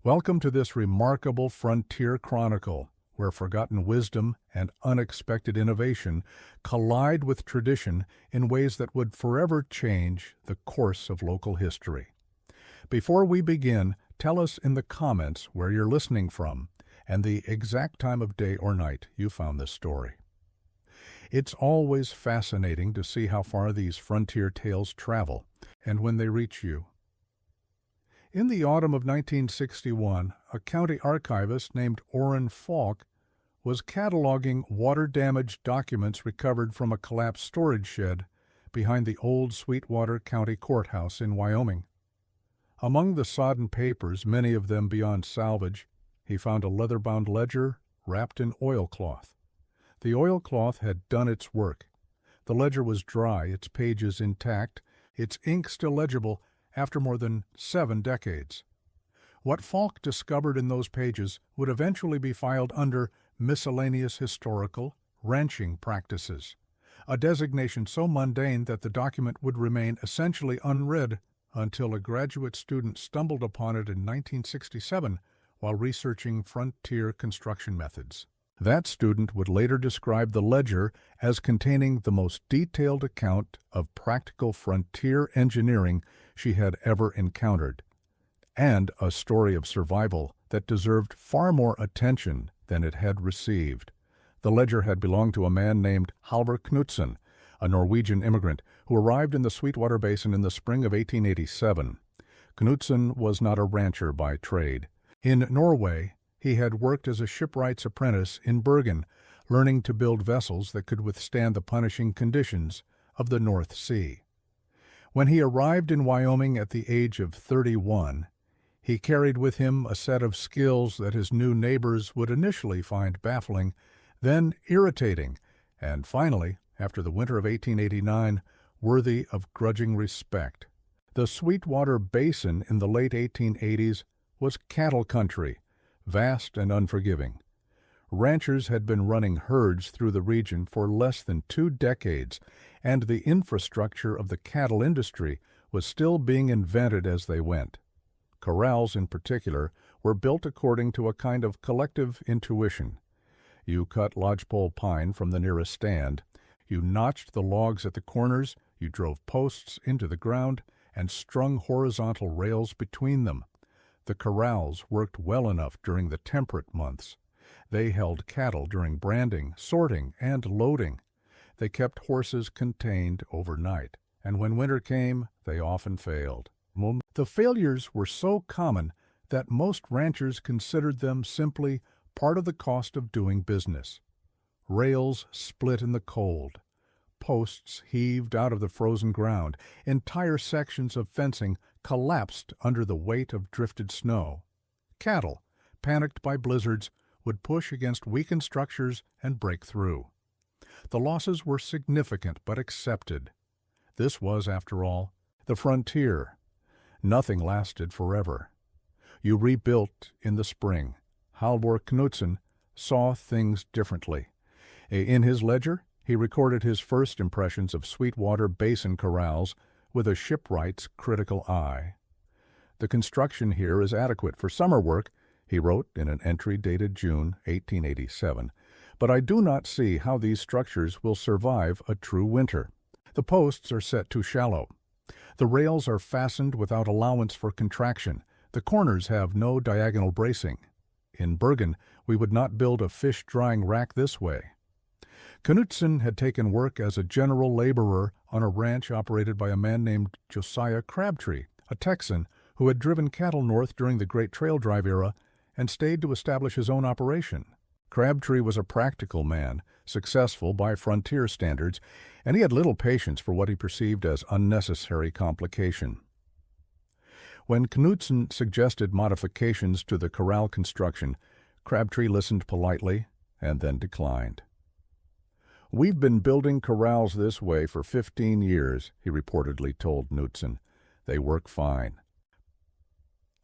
Welcome to this remarkable frontier chronicle, where forgotten wisdom and unexpected innovation collide with tradition in ways that would forever change the course of local history. Before we begin, tell us in the comments where you're listening from and the exact time of day or night you found this story. It's always fascinating to see how far these frontier tales travel and when they reach you. In the autumn of 1961, a county archivist named Orrin Falk was cataloging water-damaged documents recovered from a collapsed storage shed behind the old Sweetwater County Courthouse in Wyoming. Among the sodden papers, many of them beyond salvage, he found a leather-bound ledger wrapped in oilcloth. The oilcloth had done its work. The ledger was dry, its pages intact, its ink still legible after more than 7 decades. What Falk discovered in those pages would eventually be filed under miscellaneous historical ranching practices, a designation so mundane that the document would remain essentially unread until a graduate student stumbled upon it in 1967 while researching frontier construction methods. That student would later describe the ledger as containing the most detailed account of practical frontier engineering she had ever encountered, and a story of survival that deserved far more attention than it had received. The ledger had belonged to a man named Halvor Knutsen, a Norwegian immigrant who arrived in the Sweetwater Basin in the spring of 1887. Knutsen was not a rancher by trade. In Norway, he had worked as a shipwright's apprentice in Bergen, learning to build vessels that could withstand the punishing conditions of the North Sea. When he arrived in Wyoming at the age of 31, he carried with him a set of skills that his new neighbors would initially find baffling, then irritating, and finally, after the winter of 1889, worthy of grudging respect. The Sweetwater Basin in the late 1880s was cattle country, vast and unforgiving. Ranchers had been running herds through the region for less than 2 decades, and the infrastructure of the cattle industry was still being invented as they went. Corrals, in particular, were built according to a kind of collective intuition. You cut lodgepole pine from the nearest stand, you notched the logs at the corners, you drove posts into the ground, and strung horizontal rails between them. The corrals worked well enough during the temperate months. They held cattle during branding, sorting, and loading. They kept horses contained overnight, and when winter came, they often failed. The failures were so common that most ranchers considered them simply part of the cost of doing business. Rails split in the cold. Posts heaved out of the frozen ground. Entire sections of fencing collapsed under the weight of drifted snow. Cattle, panicked by blizzards, would push against weakened structures and break through. The losses were significant but accepted. This was, after all, the frontier. Nothing lasted forever. You rebuilt in the spring. Halvor Knutsen saw things differently. In his ledger, he recorded his first impressions of Sweetwater Basin corrals with a shipwright's critical eye. "The construction here is adequate for summer work," he wrote in an entry dated June 1887, "but I do not see how these structures will survive a true winter. The posts are set too shallow. The rails are fastened without allowance for contraction. The corners have no diagonal bracing. In Bergen, we would not build a fish-drying rack this way." Knutsen had taken work as a general laborer on a ranch operated by a man named Josiah Crabtree, a Texan who had driven cattle north during the Great Trail Drive era and stayed to establish his own operation. Crabtree was a practical man, successful by frontier standards, and he had little patience for what he perceived as unnecessary complication. When Knutsen suggested modifications to the corral construction, Crabtree listened politely and then declined. "We've been building corrals this way for 15 years, he reportedly told Knutsen. "They work fine."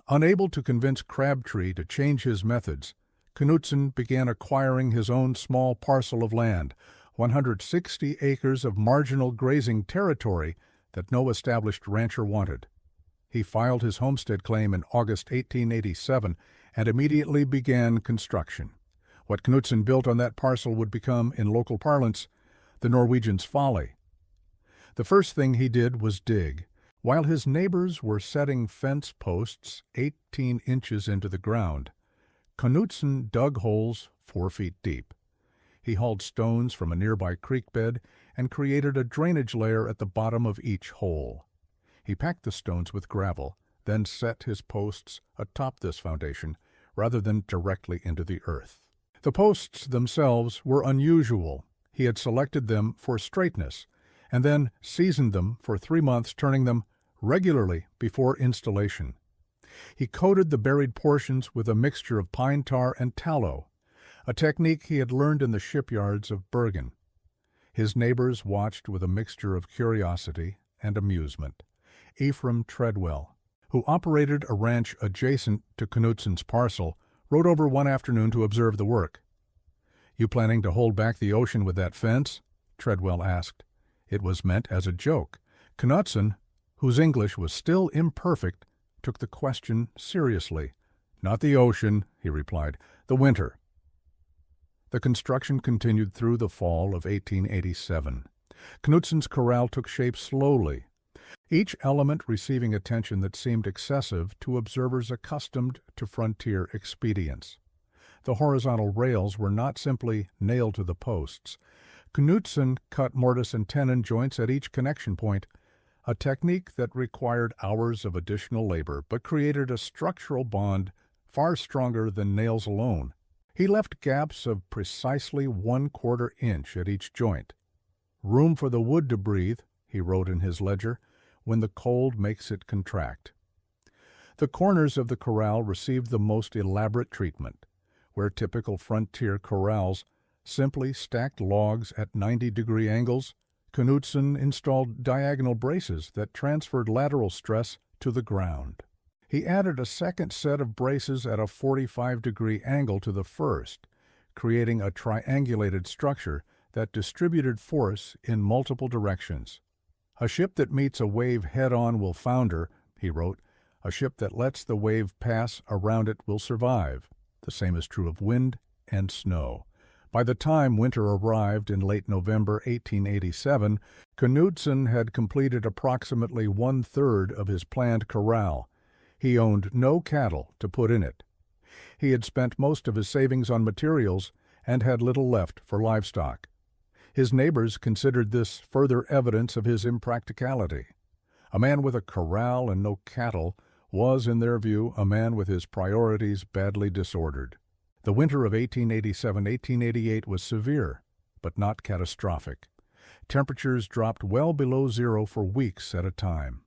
Unable to convince Crabtree to change his methods, Knutsen began acquiring his own small parcel of land, 160 acres of marginal grazing territory that no established rancher wanted. He filed his homestead claim in August 1887 and immediately began construction. What Knutson built on that parcel would become, in local parlance, the Norwegian's folly. The first thing he did was dig. While his neighbors were setting fence posts 18 inches into the ground, Knutson dug holes 4 feet deep. He hauled stones from a nearby creek bed and created a drainage layer at the bottom of each hole. He packed the stones with gravel, then set his posts atop this foundation rather than directly into the earth. The posts themselves were unusual. He had selected them for straightness and then seasoned them for 3 months, turning them regularly before installation. He coated the buried portions with a mixture of pine tar and tallow, a technique he had learned in the shipyards of Bergen. His neighbors watched with a mixture of curiosity and amusement. Ephraim Treadwell, who operated a ranch adjacent to Knutson's parcel, rode over one afternoon to observe the work. "You planning to hold back the ocean with that fence?" Treadwell asked. It was meant as a joke. Knutson, whose English was still imperfect, took the question seriously. "Not the ocean," he replied, "the winter." The construction continued through the fall of 1887. Knutson's corral took shape slowly, each element receiving attention that seemed excessive to observers accustomed to frontier expedients. The horizontal rails were not simply nailed to the posts. Knutson cut mortise and tenon joints at each connection point, a technique that required hours of additional labor but created a structural bond far stronger than nails alone. He left gaps of precisely 1/4 inch at each joint. "Room for the wood to breathe," he wrote in his ledger, "when the cold makes it contract." The corners of the corral received the most elaborate treatment. Where typical frontier corrals simply stacked logs at 90-degree angles, Knutson installed diagonal braces that transferred lateral stress to the ground. He added a second set of braces at a 45-degree angle to the first, creating a triangulated structure that distributed force in multiple directions. "A ship that meets a wave head-on will founder," he wrote. "A ship that lets the wave pass around it will survive." The same is true of wind and snow. By the time winter arrived in late November 1887, Knutson had completed approximately 1/3 of his planned corral. He owned no cattle to put in it. He had spent most of his savings on materials and had little left for livestock. His neighbors considered this further evidence of his impracticality. A man with a corral and no cattle was, in their view, a man with his priorities badly disordered. The winter of 1887-1888 was severe, but not catastrophic. Temperatures dropped well below zero for weeks at a time.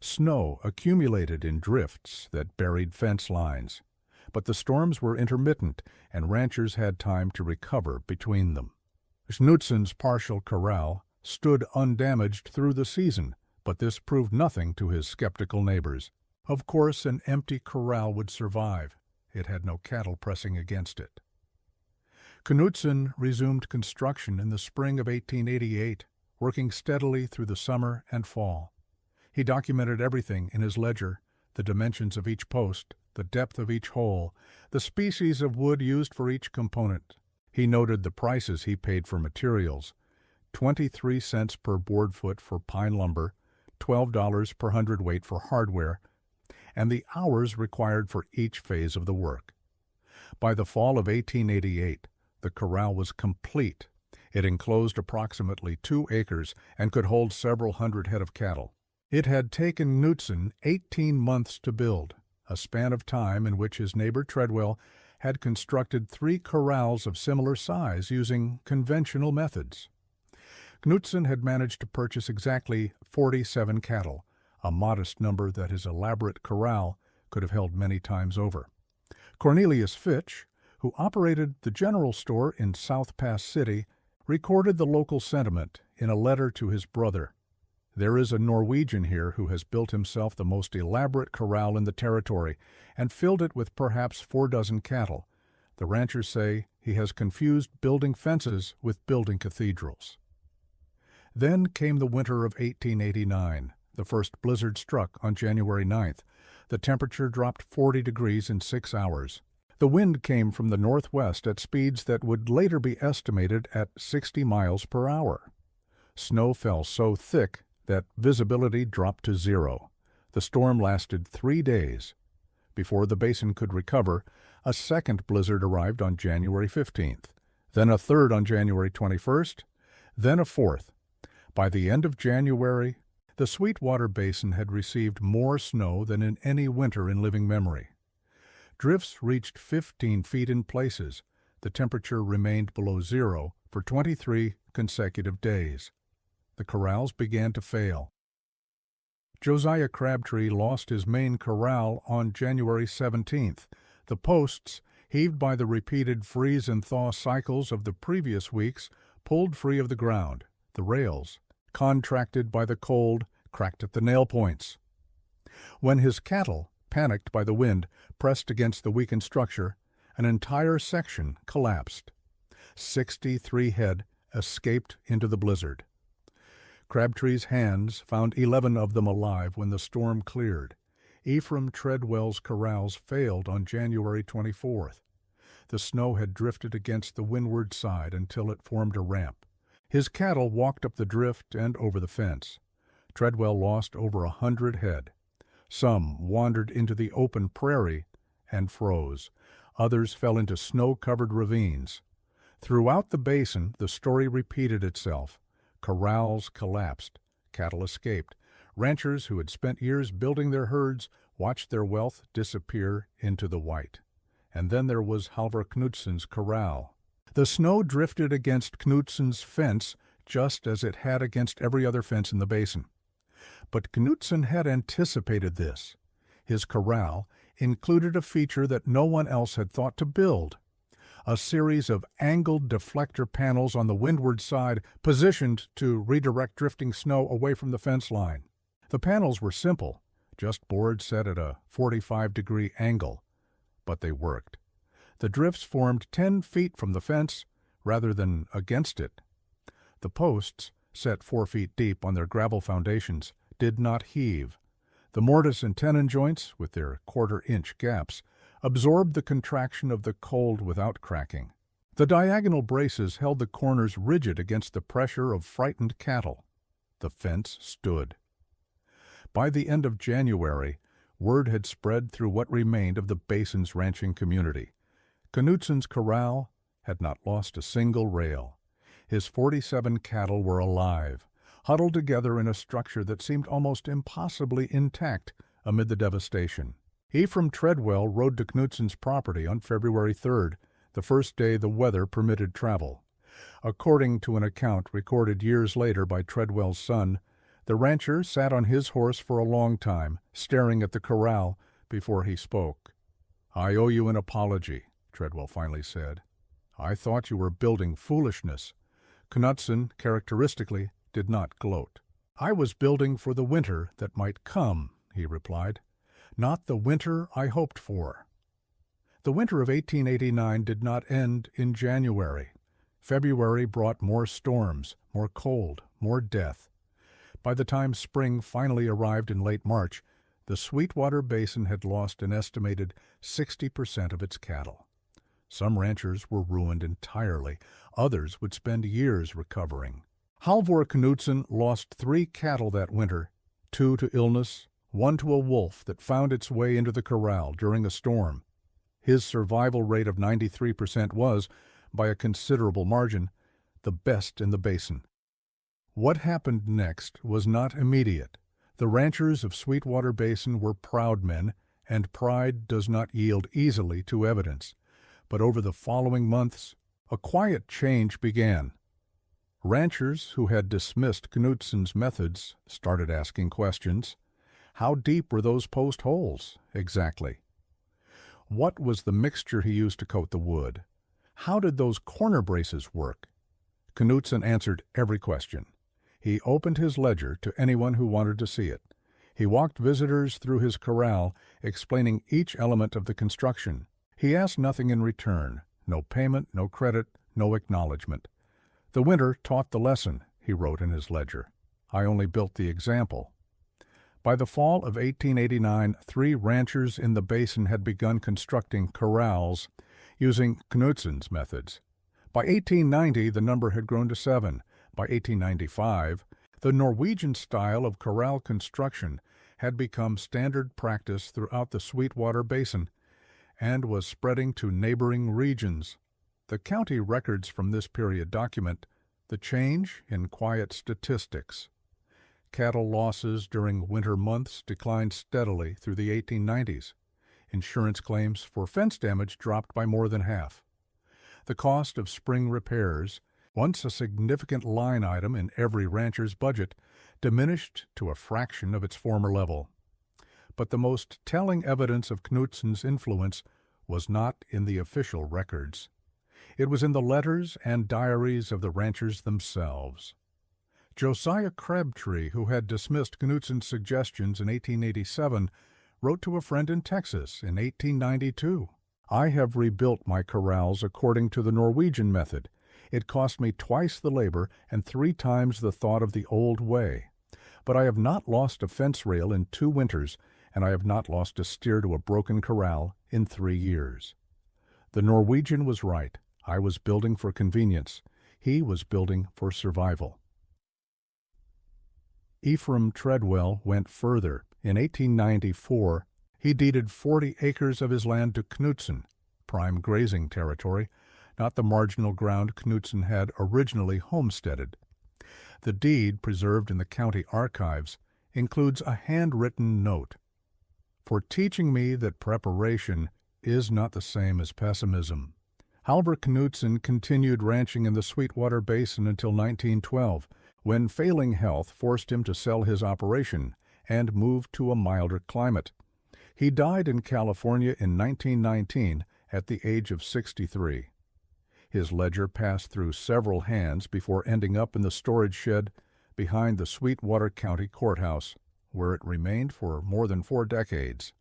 Snow accumulated in drifts that buried fence lines, but the storms were intermittent, and ranchers had time to recover between them. Knutson's partial corral stood undamaged through the season, but this proved nothing to his skeptical neighbors. Of course, an empty corral would survive. It had no cattle pressing against it. Knutson resumed construction in the spring of 1888, working steadily through the summer and fall. He documented everything in his ledger: the dimensions of each post, the depth of each hole, the species of wood used for each component. He noted the prices he paid for materials: 23 cents per board foot for pine lumber, $12 per hundredweight for hardware, and the hours required for each phase of the work. By the fall of 1888, the corral was complete. It enclosed approximately 2 acres and could hold several hundred head of cattle. It had taken Knutson 18 months to build, a span of time in which his neighbor Treadwell had constructed 3 corrals of similar size using conventional methods. Knutson had managed to purchase exactly 47 cattle, a modest number that his elaborate corral could have held many times over. Cornelius Fitch, who operated the general store in South Pass City, recorded the local sentiment in a letter to his brother. "There is a Norwegian here who has built himself the most elaborate corral in the territory and filled it with perhaps 4 dozen cattle. The ranchers say he has confused building fences with building cathedrals." Then came the winter of 1889. The first blizzard struck on January 9th. The temperature dropped 40 degrees in 6 hours. The wind came from the northwest at speeds that would later be estimated at 60 miles per hour. Snow fell so thick that visibility dropped to zero. The storm lasted 3 days. Before the basin could recover, a second blizzard arrived on January 15th, then a third on January 21st, then a fourth. By the end of January, the Sweetwater Basin had received more snow than in any winter in living memory. Drifts reached 15 feet in places. The temperature remained below zero for 23 consecutive days. The corrals began to fail. Josiah Crabtree lost his main corral on January 17th. The posts, heaved by the repeated freeze and thaw cycles of the previous weeks, pulled free of the ground. The rails, contracted by the cold, cracked at the nail points. When his cattle, panicked by the wind, pressed against the weakened structure, an entire section collapsed. 63 head escaped into the blizzard. Crabtree's hands found 11 of them alive when the storm cleared. Ephraim Treadwell's corrals failed on January 24th. The snow had drifted against the windward side until it formed a ramp. His cattle walked up the drift and over the fence. Treadwell lost over 100 head. Some wandered into the open prairie and froze. Others fell into snow-covered ravines. Throughout the basin, the story repeated itself. Corrals collapsed. Cattle escaped. Ranchers who had spent years building their herds watched their wealth disappear into the white. And then there was Halvor Knudsen's corral. The snow drifted against Knudsen's fence just as it had against every other fence in the basin. But Knudsen had anticipated this. His corral included a feature that no one else had thought to build: a series of angled deflector panels on the windward side positioned to redirect drifting snow away from the fence line. The panels were simple, just boards set at a 45-degree angle, but they worked. The drifts formed 10 feet from the fence rather than against it. The posts, set 4 feet deep on their gravel foundations, did not heave. The mortise and tenon joints, with their quarter-inch gaps, absorbed the contraction of the cold without cracking. The diagonal braces held the corners rigid against the pressure of frightened cattle. The fence stood. By the end of January, word had spread through what remained of the basin's ranching community. Knudsen's corral had not lost a single rail. His 47 cattle were alive, huddled together in a structure that seemed almost impossibly intact amid the devastation. Ephraim Treadwell rode to Knudsen's property on February 3rd, the first day the weather permitted travel. According to an account recorded years later by Treadwell's son, the rancher sat on his horse for a long time, staring at the corral, before he spoke. "I owe you an apology," Treadwell finally said. "I thought you were building foolishness." Knudsen, characteristically, did not gloat. "I was building for the winter that might come," he replied. "Not the winter I hoped for." The winter of 1889 did not end in January. February brought more storms, more cold, more death. By the time spring finally arrived in late March, the Sweetwater Basin had lost an estimated 60% of its cattle. Some ranchers were ruined entirely. Others would spend years recovering. Halvor Knudsen lost 3 cattle that winter, 2 to illness, 1 to a wolf that found its way into the corral during a storm. His survival rate of 93% was, by a considerable margin, the best in the basin. What happened next was not immediate. The ranchers of Sweetwater Basin were proud men, and pride does not yield easily to evidence. But over the following months, a quiet change began. Ranchers who had dismissed Knudsen's methods started asking questions. How deep were those post holes, exactly? What was the mixture he used to coat the wood? How did those corner braces work? Knudsen answered every question. He opened his ledger to anyone who wanted to see it. He walked visitors through his corral, explaining each element of the construction. He asked nothing in return, no payment, no credit, no acknowledgement. "The winter taught the lesson," he wrote in his ledger. "I only built the example." By the fall of 1889, 3 ranchers in the basin had begun constructing corrals using Knudsen's methods. By 1890, the number had grown to 7. By 1895, the Norwegian style of corral construction had become standard practice throughout the Sweetwater Basin and was spreading to neighboring regions. The county records from this period document the change in quiet statistics. Cattle losses during winter months declined steadily through the 1890s. Insurance claims for fence damage dropped by more than half. The cost of spring repairs, once a significant line item in every rancher's budget, diminished to a fraction of its former level. But the most telling evidence of Knudsen's influence was not in the official records. It was in the letters and diaries of the ranchers themselves. Josiah Crabtree, who had dismissed Knudsen's suggestions in 1887, wrote to a friend in Texas in 1892, "I have rebuilt my corrals according to the Norwegian method. It cost me twice the labor and 3 times the thought of the old way. But I have not lost a fence rail in 2 winters, and I have not lost a steer to a broken corral in 3 years." The Norwegian was right. I was building for convenience. He was building for survival. Ephraim Treadwell went further. In 1894, he deeded 40 acres of his land to Knudsen, prime grazing territory, not the marginal ground Knudsen had originally homesteaded. The deed, preserved in the county archives, includes a handwritten note. "For teaching me that preparation is not the same as pessimism." Halvor Knudsen continued ranching in the Sweetwater Basin until 1912, when failing health forced him to sell his operation and move to a milder climate. He died in California in 1919 at the age of 63. His ledger passed through several hands before ending up in the storage shed behind the Sweetwater County Courthouse, where it remained for more than 4 decades.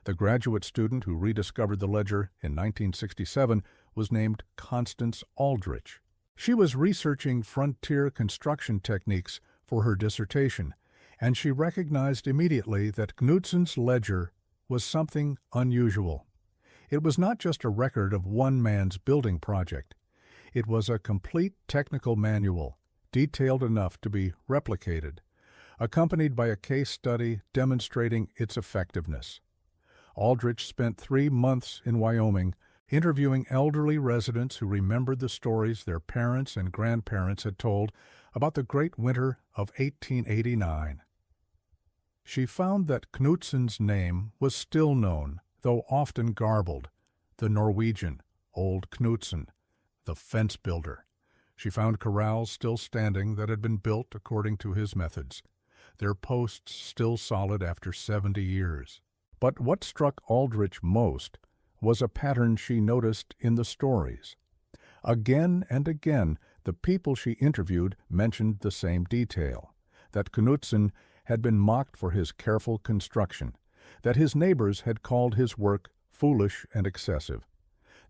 The graduate student who rediscovered the ledger in 1967 was named Constance Aldrich. She was researching frontier construction techniques for her dissertation, and she recognized immediately that Knudsen's ledger was something unusual. It was not just a record of one man's building project. It was a complete technical manual, detailed enough to be replicated, accompanied by a case study demonstrating its effectiveness. Aldrich spent 3 months in Wyoming interviewing elderly residents who remembered the stories their parents and grandparents had told about the great winter of 1889. She found that Knudsen's name was still known, though often garbled: the Norwegian, Old Knudsen, the fence builder. She found corrals still standing that had been built according to his methods, their posts still solid after 70 years. But what struck Aldrich most was a pattern she noticed in the stories. Again and again, the people she interviewed mentioned the same detail: that Knudsen had been mocked for his careful construction, that his neighbors had called his work foolish and excessive,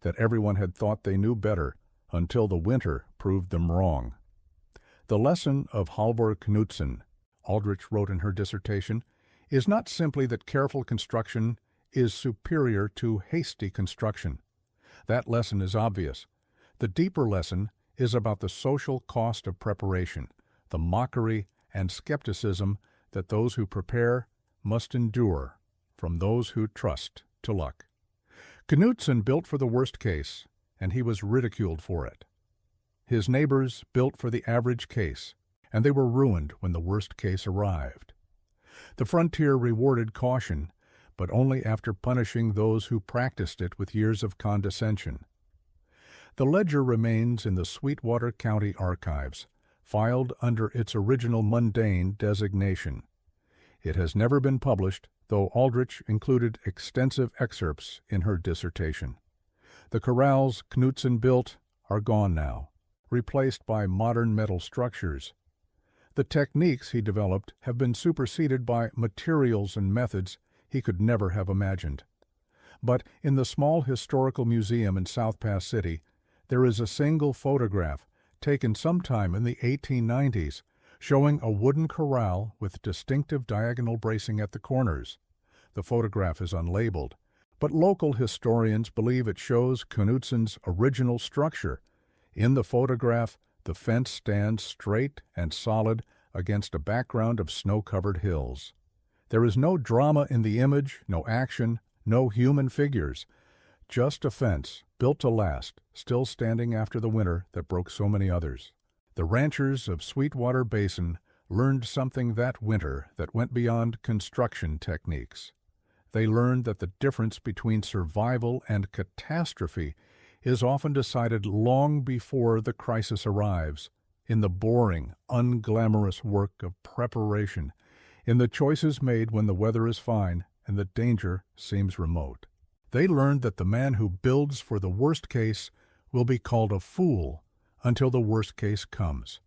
that everyone had thought they knew better until the winter proved them wrong. The lesson of Halvor Knudsen, Aldrich wrote in her dissertation, is not simply that careful construction is superior to hasty construction. That lesson is obvious. The deeper lesson is about the social cost of preparation, the mockery and skepticism that those who prepare must endure from those who trust to luck. Knudsen built for the worst case, and he was ridiculed for it. His neighbors built for the average case, and they were ruined when the worst case arrived. The frontier rewarded caution, but only after punishing those who practiced it with years of condescension. The ledger remains in the Sweetwater County Archives, filed under its original mundane designation. It has never been published, though Aldrich included extensive excerpts in her dissertation. The corrals Knudsen built are gone now, replaced by modern metal structures. The techniques he developed have been superseded by materials and methods he could never have imagined. But in the small historical museum in South Pass City, there is a single photograph taken sometime in the 1890s showing a wooden corral with distinctive diagonal bracing at the corners. The photograph is unlabeled, but local historians believe it shows Knutson's original structure. In the photograph, the fence stands straight and solid against a background of snow-covered hills. There is no drama in the image, no action, no human figures. Just a fence, built to last, still standing after the winter that broke so many others. The ranchers of Sweetwater Basin learned something that winter that went beyond construction techniques. They learned that the difference between survival and catastrophe is often decided long before the crisis arrives, in the boring, unglamorous work of preparation, in the choices made when the weather is fine and the danger seems remote. They learned that the man who builds for the worst case will be called a fool until the worst case comes.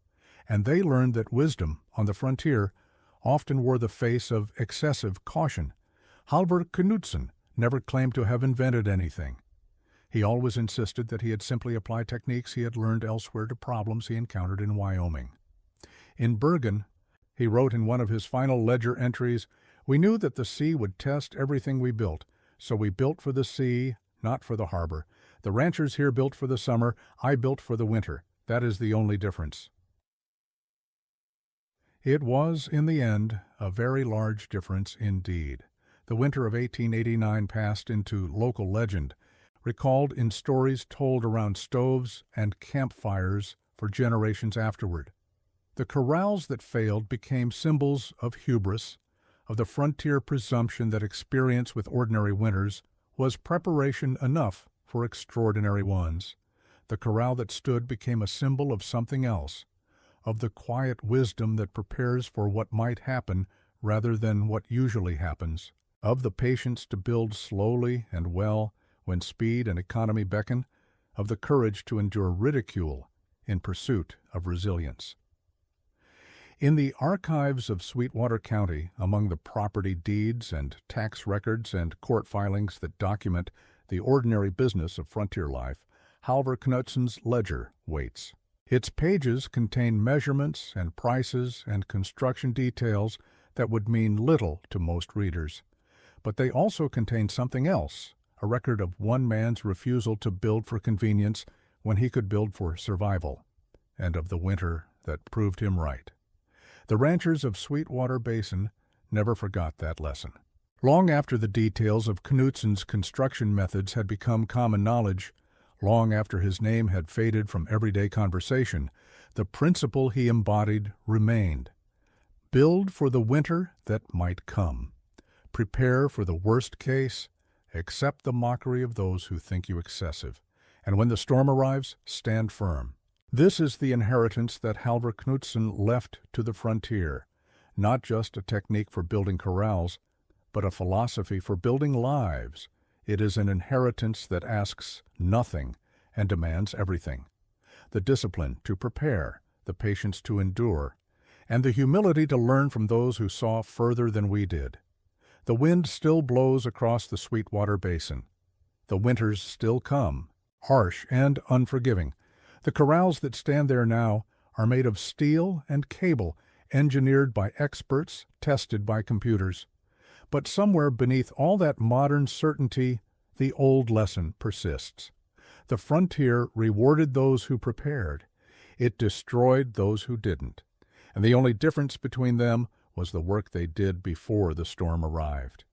And they learned that wisdom on the frontier often wore the face of excessive caution. Halvor Knutson never claimed to have invented anything. He always insisted that he had simply applied techniques he had learned elsewhere to problems he encountered in Wyoming. In Bergen, he wrote in one of his final ledger entries, "We knew that the sea would test everything we built, so we built for the sea, not for the harbor. The ranchers here built for the summer, I built for the winter. That is the only difference." It was, in the end, a very large difference indeed. The winter of 1889 passed into local legend, recalled in stories told around stoves and campfires for generations afterward. The corrals that failed became symbols of hubris, of the frontier presumption that experience with ordinary winters was preparation enough for extraordinary ones. The corral that stood became a symbol of something else, of the quiet wisdom that prepares for what might happen rather than what usually happens, of the patience to build slowly and well when speed and economy beckon, of the courage to endure ridicule in pursuit of resilience. In the archives of Sweetwater County, among the property deeds and tax records and court filings that document the ordinary business of frontier life, Halvor Knutson's ledger waits. Its pages contain measurements and prices and construction details that would mean little to most readers. But they also contain something else, a record of one man's refusal to build for convenience when he could build for survival, and of the winter that proved him right. The ranchers of Sweetwater Basin never forgot that lesson. Long after the details of Knutson's construction methods had become common knowledge, long after his name had faded from everyday conversation, the principle he embodied remained. Build for the winter that might come. Prepare for the worst case. Accept the mockery of those who think you excessive. And when the storm arrives, stand firm. This is the inheritance that Halvor Knutson left to the frontier, not just a technique for building corrals, but a philosophy for building lives. It is an inheritance that asks nothing and demands everything. The discipline to prepare, the patience to endure, and the humility to learn from those who saw further than we did. The wind still blows across the Sweetwater Basin. The winters still come, harsh and unforgiving. The corrals that stand there now are made of steel and cable, engineered by experts, tested by computers. But somewhere beneath all that modern certainty, the old lesson persists. The frontier rewarded those who prepared. It destroyed those who didn't. And the only difference between them was the work they did before the storm arrived.